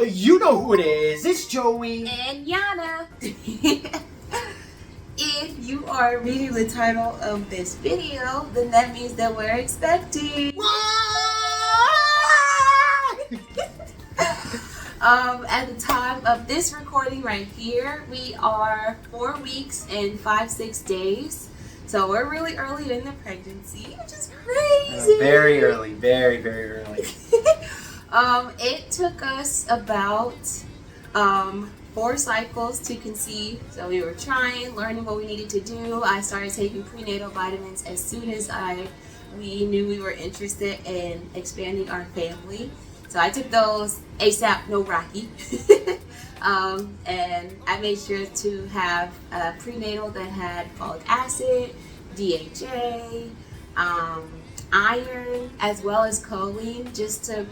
You know who it is. It's Joey. And Yanna. If you are reading the title of this video, then that means that we're expecting. At the time of this recording right here, we are 4 weeks and 5-6 days. So we're really early in the pregnancy, which is crazy. Very early. Very, very early. It took us about 4 cycles to conceive. So we were learning what we needed to do. I started taking prenatal vitamins as soon as we knew we were interested in expanding our family. So I took those ASAP, no Rocky. And I made sure to have a prenatal that had folic acid, DHA, iron, as well as choline, just to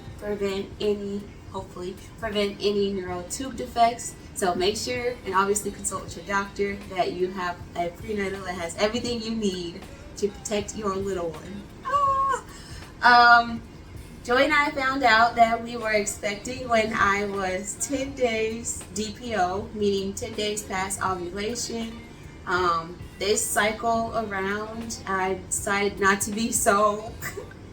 hopefully prevent any neural tube defects. So make sure and obviously consult with your doctor that you have a prenatal that has everything you need to protect your little one. Joey and I found out that we were expecting when I was 10 days DPO, meaning 10 days past ovulation. This cycle around, I decided not to be so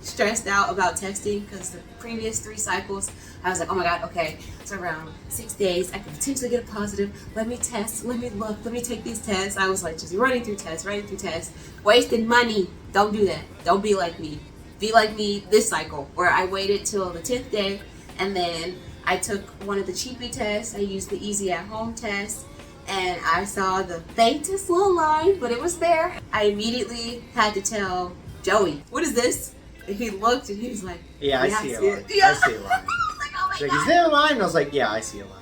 stressed out about testing, because the previous 3 cycles, I was like, oh my god, okay, it's around 6 days, I could potentially get a positive, let me test, let me look, let me take these tests. I was like just running through tests, wasting money. Don't do that. Don't be like me. Be like me this cycle, where I waited till the 10th day, and then I took one of the cheapy tests. I used the easy at home test, and I saw the faintest little line, but it was there. I immediately had to tell Joey, what is this? And he looked and he was like, yeah, I see a line. Yeah. I see a line. I was like, oh my Like, god. is there a line? And I was like, yeah, I see a line.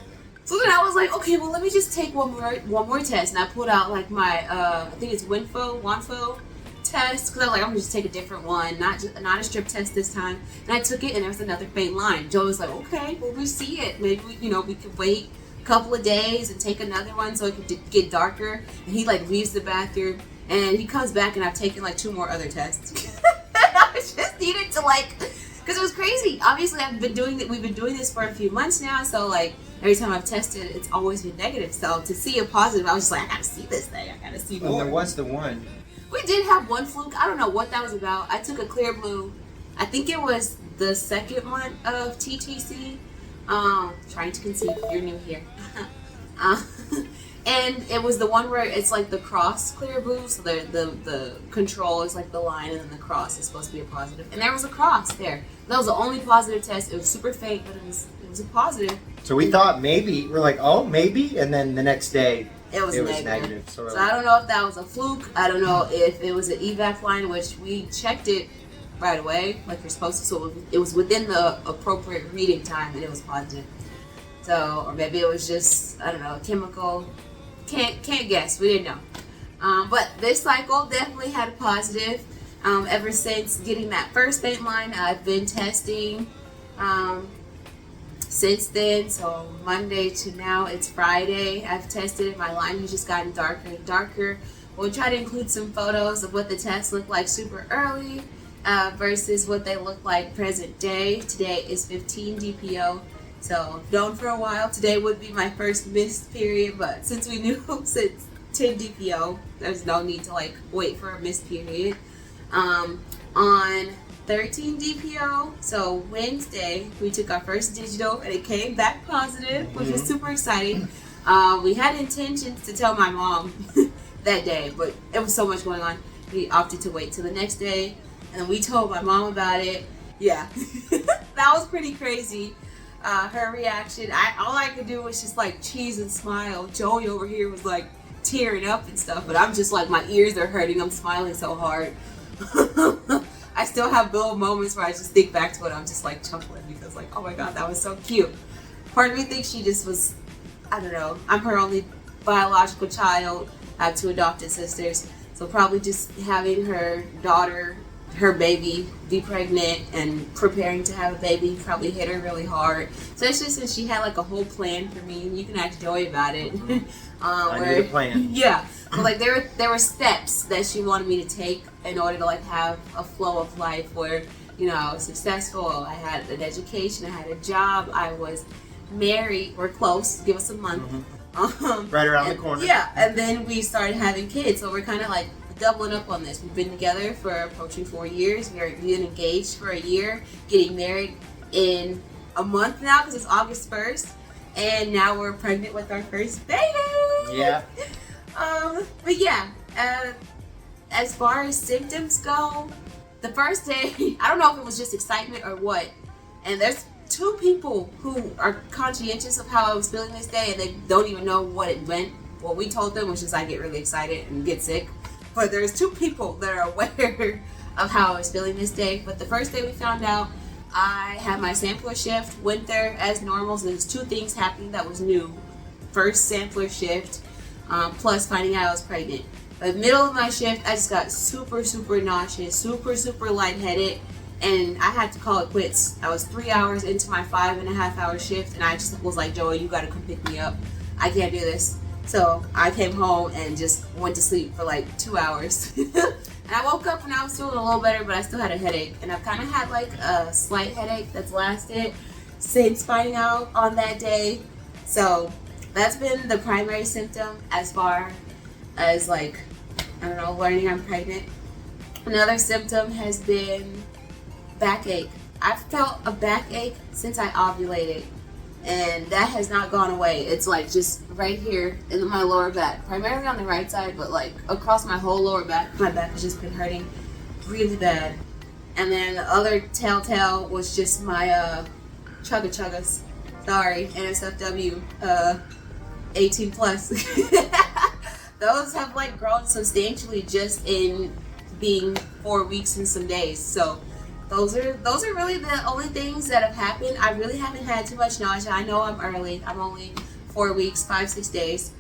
So then I was like, okay, well, let me just take one more test. And I pulled out like my, I think it's Wanfo test, because I was like, I'm gonna just take a different one, not a strip test this time. And I took it, and there was another faint line. Joe was like, okay, well, we see it. Maybe we could wait a couple of days and take another one so it could get darker. And he like leaves the bathroom, and he comes back, and I've taken like 2 more other tests. I just needed to because it was crazy. Obviously, we've been doing this for a few months now, so like every time I've tested, it's always been negative. So to see a positive, I was just like, I gotta see this thing. I gotta see more. Well, there was the one. We did have one fluke. I don't know what that was about. I took a clear blue. I think it was the 2nd month of TTC. Trying to conceive. You're new here. And it was the one where it's like the cross clear blue. So the control is like the line, and then the cross is supposed to be a positive. And there was a cross there. That was the only positive test. It was super faint, but it was a positive. So we thought maybe, we're like, oh, maybe, and then the next day it was negative. So I don't know if that was a fluke. I don't know if it was an evac line, which we checked it right away, like you're supposed to. So it was within the appropriate reading time, and it was positive. So, or maybe it was just, I don't know, chemical. Can't guess. We didn't know. But this cycle definitely had a positive. Ever since getting that first faint line, I've been testing. Since then, so Monday to now, it's Friday, I've tested it. My line has just gotten darker and darker. We'll try to include some photos of what the tests look like super early versus what they look like present day. Today is 15 DPO, so known for a while. Today would be my first missed period, but since we knew since 10 DPO, there's no need to wait for a missed period. On 13 DPO, so Wednesday, we took our first digital, and it came back positive, which was super exciting. We had intentions to tell my mom that day, but it was so much going on. We opted to wait till the next day, and then we told my mom about it. Yeah, that was pretty crazy. Her reaction, all I could do was just cheese and smile. Joey over here was tearing up and stuff, but I'm just my ears are hurting. I'm smiling so hard. I still have little moments where I just think back to it. I'm just chuckling because oh my god, that was so cute. Part of me thinks she just was, I don't know, I'm her only biological child. I have 2 adopted sisters, so probably just having her daughter, her baby, be pregnant and preparing to have a baby probably hit her really hard. Especially since she had a whole plan for me, and you can ask Joey about it. I need a plan. Yeah. So there were steps that she wanted me to take in order to have a flow of life where I was successful. I had an education. I had a job. I was married. We're close. Give us a month. Right around the corner. Yeah, and then we started having kids. So we're kind of like doubling up on this. We've been together for approaching 4 years. We've been engaged for a year, getting married in a month now because it's August 1st. And now we're pregnant with our first baby. Yeah. But yeah, as far as symptoms go, the first day, I don't know if it was just excitement or what. And there's 2 people who are conscientious of how I was feeling this day, and they don't even know what it meant. What we told them was just I get really excited and get sick. But there's 2 people that are aware of how I was feeling this day. But the first day we found out, I had my sampler shift, went there as normal. So there's 2 things happening that was new. First sampler shift, plus finding out I was pregnant. By the middle of my shift, I just got super nauseous, super lightheaded, and I had to call it quits. I was 3 hours into my 5.5 hour shift, and I just was like, Joey, you gotta come pick me up. I can't do this. So I came home and just went to sleep for like 2 hours. And I woke up and I was feeling a little better, but I still had a headache. And I've kind of had like a slight headache that's lasted since finding out on that day. So that's been the primary symptom as far as like, I don't know, learning I'm pregnant. Another symptom has been backache. I've felt a backache since I ovulated, and that has not gone away. It's like just right here in my lower back, primarily on the right side, but like across my whole lower back. My back has just been hurting really bad. And then the other telltale was just my chuggas. Sorry, NSFW 18 plus. Those have like grown substantially just in being 4 weeks and some days. So those are really the only things that have happened. I really haven't had too much nausea. I know I'm early. I'm only 4 weeks, 5-6 days.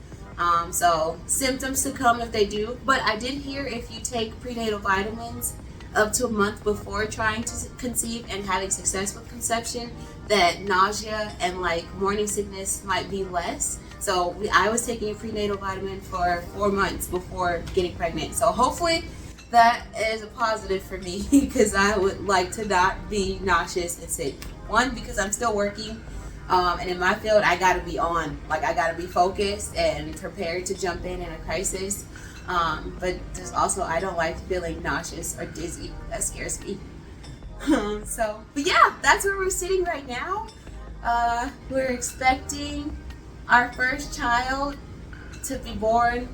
So symptoms to come if they do. But I did hear if you take prenatal vitamins up to a month before trying to conceive and having success with conception, that nausea and like morning sickness might be less. So I was taking a prenatal vitamin for 4 months before getting pregnant. So hopefully that is a positive for me, because I would like to not be nauseous and sick. One, because I'm still working, and in my field I gotta be on. Like I gotta be focused and prepared to jump in a crisis. But there's also, I don't like feeling nauseous or dizzy. That scares me. But yeah, that's where we're sitting right now. We're expecting our first child to be born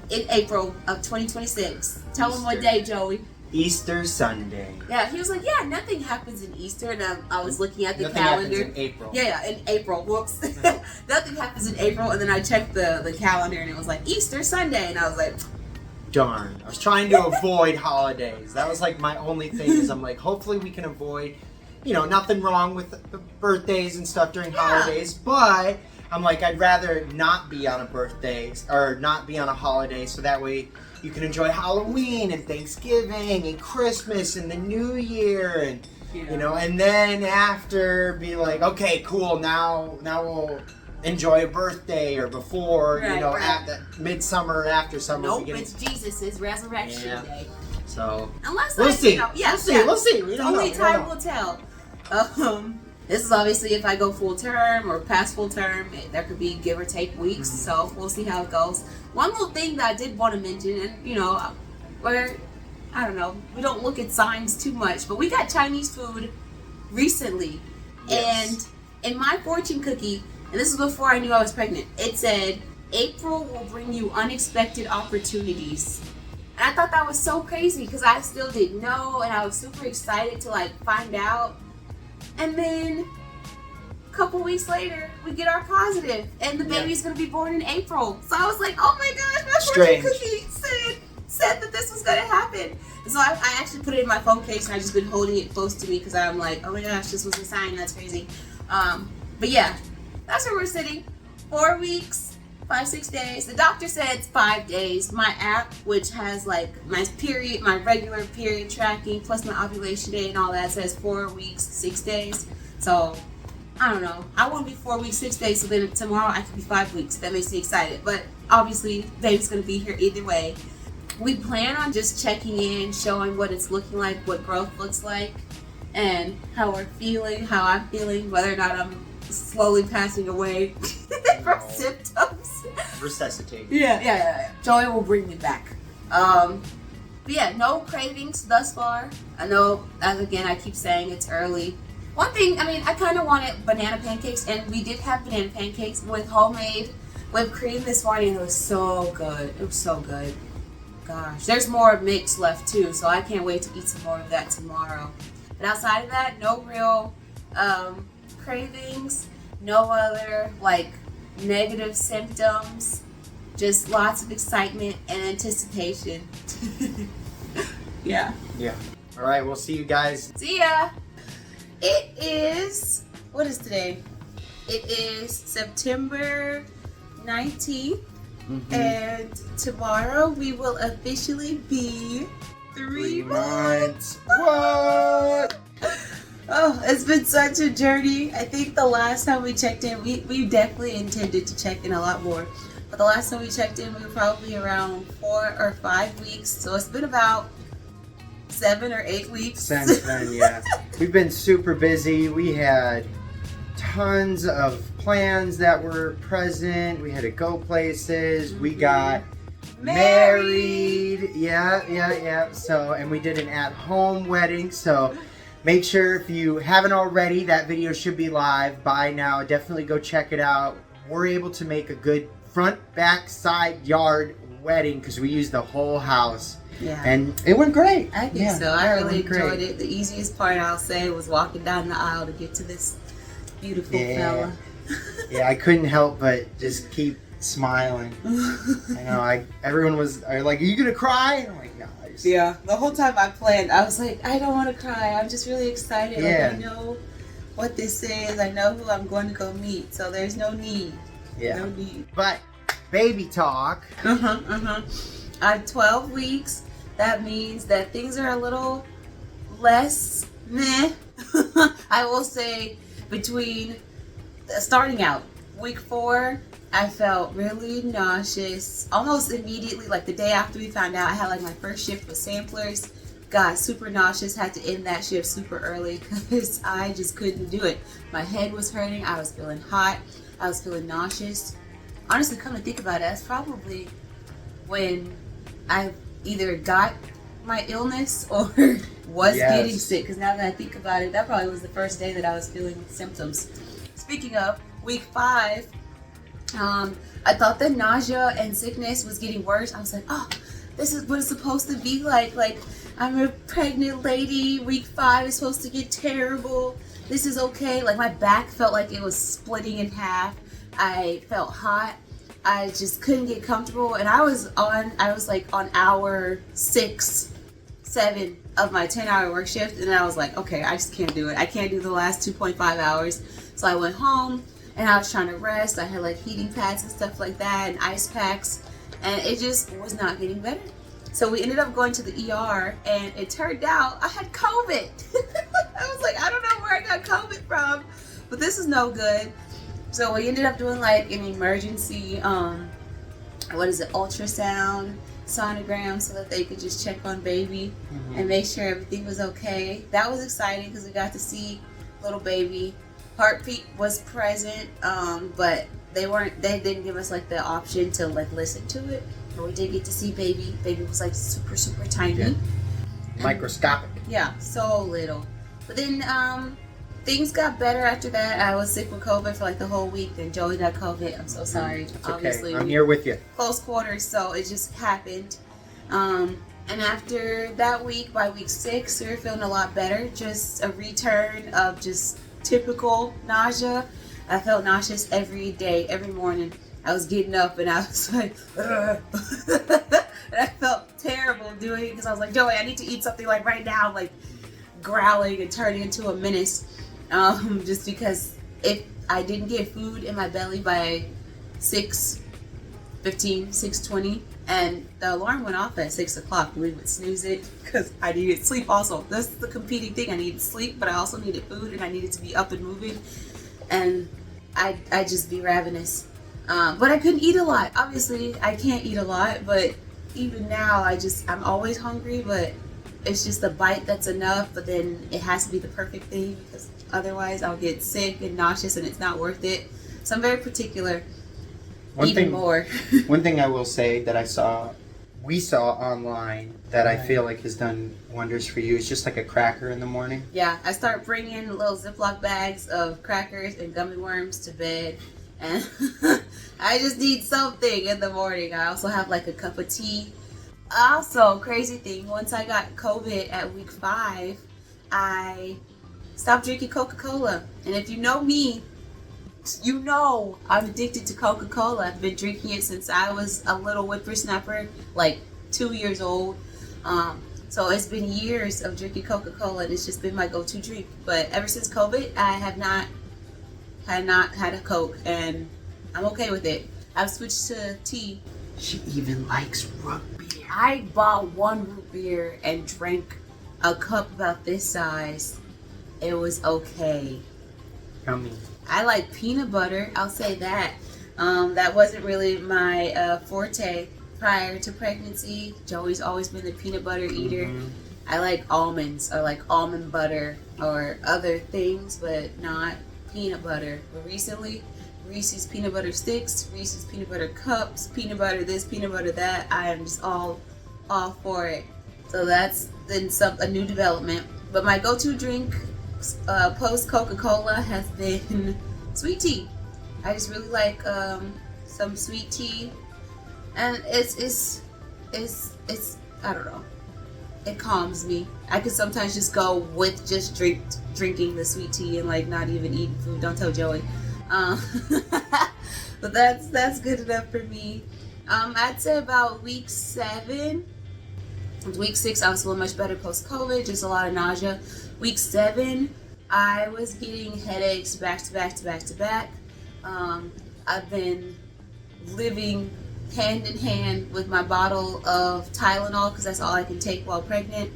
in April of 2026. Tell him what day, Joey. Easter Sunday. Yeah, he was like, yeah, nothing happens in Easter. And I was looking at the Nothing calendar. happens in April. Yeah, in April. Whoops. Nothing happens in April. And then I checked the calendar and it was like Easter Sunday. And I was like, darn. I was trying to avoid holidays. That was like my only thing, is I'm like, hopefully we can avoid, nothing wrong with birthdays and stuff during holidays, but I'm like, I'd rather not be on a birthday or not be on a holiday, so that way you can enjoy Halloween and Thanksgiving and Christmas and the New Year, and and then after be like, okay, cool, now we'll enjoy a birthday, or before, right. At the midsummer and after summer. Nope, it's Jesus' resurrection day. So unless we'll see. We'll see. Only time will tell. This is obviously if I go full term or past full term, there could be give or take weeks. Mm-hmm. So we'll see how it goes. One little thing that I did want to mention, and where I don't know, we don't look at signs too much, but we got Chinese food recently, and in my fortune cookie, and this is before I knew I was pregnant, it said April will bring you unexpected opportunities. And I thought that was so crazy because I still didn't know, and I was super excited to find out. And then a couple weeks later, we get our positive, and the baby's going to be born in April. So I was like, oh my gosh, my fortune cookie said that this was going to happen. And so I actually put it in my phone case, and I've just been holding it close to me because I'm like, oh my gosh, this was a sign. That's crazy. But yeah, that's where we're sitting. 4 weeks, 5-6 days. The doctor said it's 5 days. My app, which has my period, my regular period tracking, plus my ovulation day and all that, says 4 weeks, 6 days. So I don't know. I want to be 4 weeks, 6 days, so then tomorrow I can be 5 weeks. That makes me excited. But obviously, baby's going to be here either way. We plan on just checking in, showing what it's looking like, what growth looks like, and how we're feeling, how I'm feeling, whether or not I'm slowly passing away from symptoms. Resuscitate. Yeah. Joey will bring me back. But yeah, no cravings thus far. I know, as again, I keep saying it's early. One thing, I mean, I kind of wanted banana pancakes, and we did have banana pancakes with homemade whipped cream this morning. It was so good. It was so good. Gosh, there's more mix left too, so I can't wait to eat some more of that tomorrow. But outside of that, no real cravings, no other like negative symptoms, just lots of excitement and anticipation. Yeah. All right, we'll see you guys. See ya. It is, what is today? It is September 19th. And tomorrow we will officially be 3 months. What? Oh, it's been such a journey. I think the last time we checked in, we definitely intended to check in a lot more. But the last time we checked in, we were probably around 4 or 5 weeks. So it's been about 7 or 8 weeks. Since then, yeah. We've been super busy. We had tons of plans that were present. We had to go places. We got married. Yeah. So, and we did an at-home wedding. So make sure, if you haven't already, that video should be live by now. Definitely go check it out. We're able to make a good front, back, side, yard wedding because we used the whole house. Yeah. And it went great. I think so. I really enjoyed it. The easiest part, I'll say, was walking down the aisle to get to this beautiful fella. Yeah, I couldn't help but just keep smiling. I know, everyone was like, "Are you gonna cry?" And I'm like, "No." Yeah, the whole time I planned, I was like, "I don't want to cry. I'm just really excited. Yeah. Like, I know what this is. I know who I'm going to go meet. So there's no need. Yeah. No need." But baby talk. At 12 weeks, that means that things are a little less meh. I will say, between starting out week 4, I felt really nauseous almost immediately. Like the day after we found out, I had like my first shift with samplers. Got super nauseous, had to end that shift super early because I just couldn't do it. My head was hurting, I was feeling hot, I was feeling nauseous. Honestly, come to think about it, that's probably when I either got my illness or was getting sick, because now that I think about it, that probably was the first day that I was feeling symptoms. Speaking of, week 5, I thought that nausea and sickness was getting worse. I was like, oh, this is what it's supposed to be like. Like, I'm a pregnant lady, week 5 is supposed to get terrible. This is okay. Like, my back felt like it was splitting in half. I felt hot. I just couldn't get comfortable, and I was like on hour 6, 7 of my 10-hour work shift, and I was like, okay, I just can't do it. I can't do the last 2.5 hours. So I went home, and I was trying to rest. I had like heating pads and stuff like that, and ice packs, and it just was not getting better. So we ended up going to the ER, and it turned out I had COVID. I was like, I don't know where I got COVID from, but this is no good. So we ended up doing like an emergency, ultrasound, sonogram, so that they could just check on baby and make sure everything was okay. That was exciting because we got to see little baby. Heartbeat was present, but they didn't give us like the option to like listen to it. But we did get to see baby. Baby was like super, super tiny. Yeah. Microscopic. Yeah, so little. But then things got better after that. I was sick with COVID for like the whole week. Then Joey got COVID. I'm so sorry. It's Obviously, okay. I'm here with you. Close quarters, so it just happened. And after that week, by week 6, we were feeling a lot better. Just a return of just typical nausea. I felt nauseous every day, every morning. I was getting up and I was like, ugh. And I felt terrible doing it because I was like, Joey, I need to eat something like right now, like growling and turning into a menace. Just because if I didn't get food in my belly by 6:15, 6:20, and the alarm went off at 6 o'clock, we would snooze it because I needed sleep also. That's the competing thing. I needed sleep, but I also needed food, and I needed to be up and moving, and I'd just be ravenous. But I couldn't eat a lot. Obviously, I can't eat a lot, but even now, I'm always hungry, but it's just a bite that's enough, but then it has to be the perfect thing because otherwise I'll get sick and nauseous and it's not worth it. So I'm very particular. More. One thing I will say that we saw online that I feel like has done wonders for you is just like a cracker in the morning. Yeah, I start bringing little Ziploc bags of crackers and gummy worms to bed, and I just need something in the morning. I also have like a cup of tea. Also, crazy thing, once I got COVID at week 5, I stopped drinking Coca-Cola. And if you know me, you know I'm addicted to Coca-Cola. I've been drinking it since I was a little whippersnapper, like 2 years old. So it's been years of drinking Coca-Cola, and it's just been my go-to drink. But ever since COVID, I have not had a Coke, and I'm okay with it. I've switched to tea. She even likes root beer. I bought 1 root beer and drank a cup about this size. It was okay. Yummy. I like peanut butter, I'll say that. That wasn't really my forte prior to pregnancy. Joey's always been the peanut butter eater. Mm-hmm. I like almonds or like almond butter or other things, but not peanut butter. But recently, Reese's peanut butter sticks, Reese's peanut butter cups, peanut butter this, peanut butter that. I am just all for it. So that's been a new development. But my go-to drink post Coca-Cola has been sweet tea. I just really like some sweet tea, and it's I don't know, it calms me. I could sometimes just go with just drinking the sweet tea and like not even eating food. Don't tell Joey. But that's good enough for me. I'd say about week 7. Week 6 I was feeling much better post COVID, just a lot of nausea. Week 7, I was getting headaches back to back. I've been living hand in hand with my bottle of Tylenol because that's all I can take while pregnant.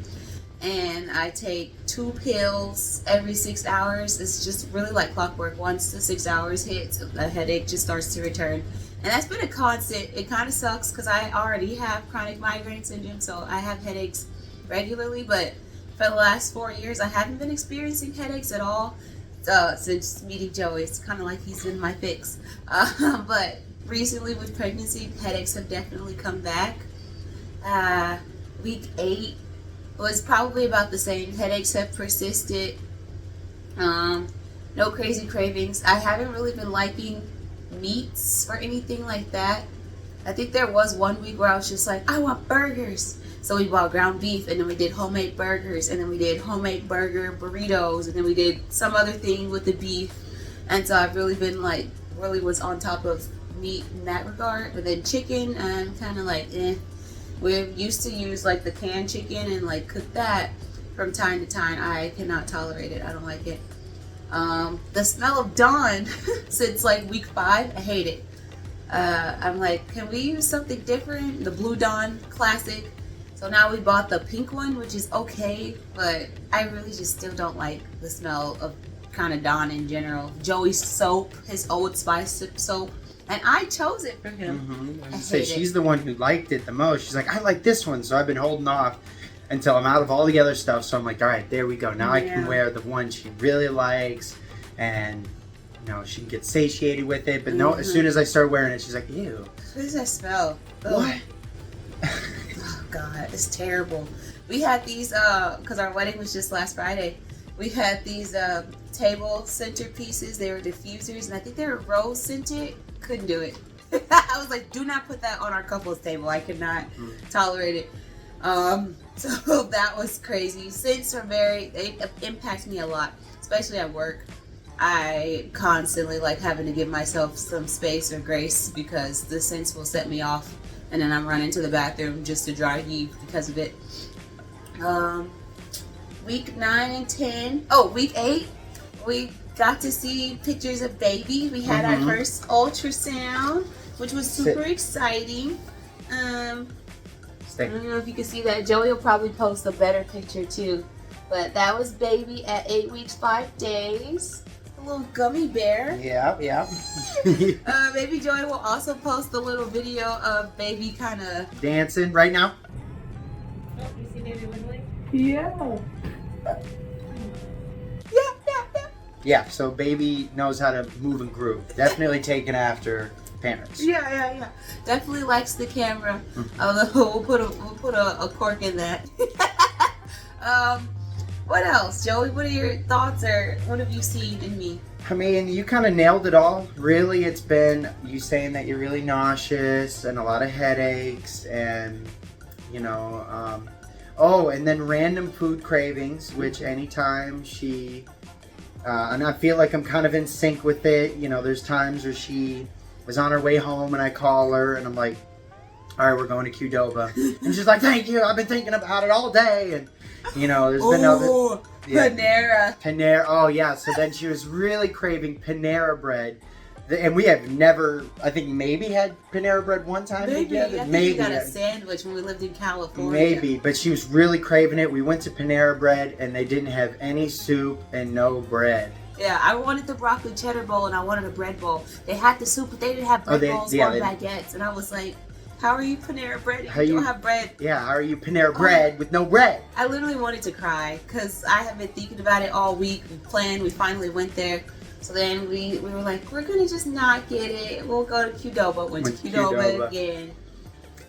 And I take 2 pills every 6 hours. It's just really like clockwork. Once the 6 hours hits, the headache just starts to return. And that's been a constant. It kind of sucks because I already have chronic migraine syndrome, so I have headaches regularly, but for the last 4 years, I haven't been experiencing headaches at all since meeting Joey. It's kind of like he's been my fix. But recently with pregnancy, headaches have definitely come back. Week 8 was probably about the same. Headaches have persisted. No crazy cravings. I haven't really been liking meats or anything like that. I think there was 1 week where I was just like, I want burgers. So we bought ground beef, and then we did homemade burgers, and then we did homemade burger burritos, and then we did some other thing with the beef. And so I've really been like, really was on top of meat in that regard. But then chicken, I'm kind of like, We used to use like the canned chicken and like cook that from time to time. I cannot tolerate it. I don't like it. The smell of Dawn since like week 5, I hate it. I'm like, can we use something different? The Blue Dawn Classic. So now we bought the pink one, which is okay, but I really just still don't like the smell of kind of Dawn in general. Joey's soap, his Old Spice soap, and I chose it for him. Mm-hmm. I say she's the one who liked it the most. She's like, I like this one, so I've been holding off until I'm out of all the other stuff. So I'm like, all right, there we go. Now I can wear the one she really likes, and you know, she can get satiated with it. But no, as soon as I start wearing it, she's like, ew. What does that smell? What? Oh God, it's terrible. We had these because our wedding was just last Friday. We had these table centerpieces. They were diffusers, and I think they were rose scented. Couldn't do it. I was like, do not put that on our couples table. I could not tolerate it. So that was crazy. Scents are they impact me a lot, especially at work. I constantly like having to give myself some space or grace because the scents will set me off, and then I'm running to the bathroom just to dry heave because of it. Week 9 and 10. Oh, week 8, we got to see pictures of baby. We had our first ultrasound, which was super exciting. I don't know if you can see that. Joey will probably post a better picture too. But that was baby at 8 weeks, 5 days. A little gummy bear. Yeah. Baby Joey will also post a little video of baby kind of dancing right now. Oh, you see baby wiggling? Yeah. Yeah, so baby knows how to move and groove. Definitely taken after parents. Yeah. Definitely likes the camera. We'll put a cork in that. What else, Joey? What are your thoughts, or what have you seen in me? I mean, you kind of nailed it all. Really, it's been you saying that you're really nauseous and a lot of headaches and, you know, and then random food cravings, which anytime she, and I feel like I'm kind of in sync with it. You know, there's times where she was on her way home and I call her and I'm like, all right, we're going to Qdoba. And she's like, thank you, I've been thinking about it all day. And, you know, there's been other... Yeah. Panera. Oh, yeah. So then she was really craving Panera bread. And we have never, I think, maybe had Panera bread one time together. Maybe. We got a sandwich when we lived in California. Maybe. But she was really craving it. We went to Panera Bread and they didn't have any soup and no bread. Yeah, I wanted the broccoli cheddar bowl and I wanted a bread bowl. They had the soup, but they didn't have bread bowls or baguettes. And I was like, how are you Panera Bread if you don't have bread? Yeah, how are you Panera Bread with no bread? I literally wanted to cry because I have been thinking about it all week. We planned, we finally went there. So then we were like, we're going to just not get it. We'll go to Qdoba. Went to Qdoba again.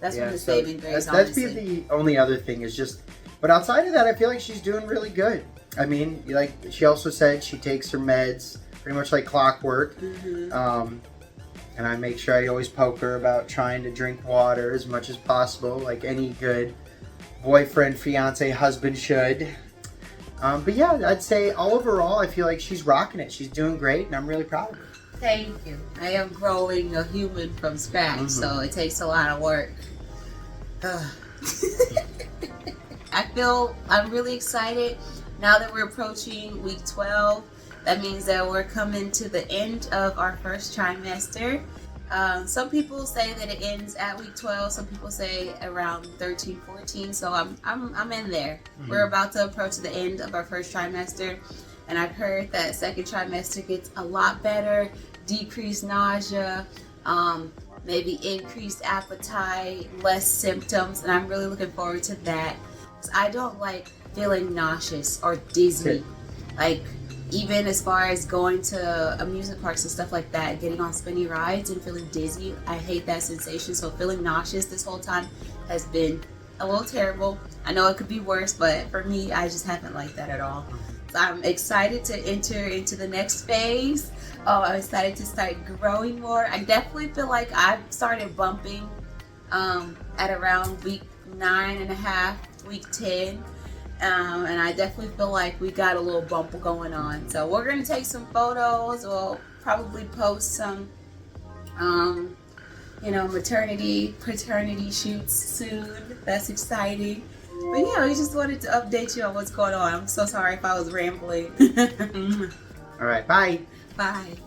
That's when the saving grace, That's the only other thing is just, but outside of that, I feel like she's doing really good. I mean, like she also said she takes her meds pretty much like clockwork. And I make sure I always poke her about trying to drink water as much as possible, like any good boyfriend, fiance, husband should. But yeah, I'd say overall, I feel like she's rocking it. She's doing great, and I'm really proud of her. Thank you. I am growing a human from scratch, so it takes a lot of work. I'm really excited now that we're approaching week 12. That means that we're coming to the end of our first trimester. Some people say that it ends at week 12. Some people say around 13, 14. So I'm in there. We're about to approach the end of our first trimester, and I've heard that second trimester gets a lot better. Decreased nausea, maybe increased appetite, less symptoms, and I'm really looking forward to that. 'Cause I don't like feeling nauseous or dizzy, like. Even as far as going to amusement parks and stuff like that, getting on spinny rides and feeling dizzy, I hate that sensation. So feeling nauseous this whole time has been a little terrible. I know it could be worse, but for me, I just haven't liked that at all. So I'm excited to enter into the next phase. I'm excited to start growing more. I definitely feel like I've started bumping at around week 9.5, week 10. And I definitely feel like we got a little bump going on. So we're going to take some photos. We'll probably post some, maternity, paternity shoots soon. That's exciting. But yeah, we just wanted to update you on what's going on. I'm so sorry if I was rambling. All right, bye. Bye.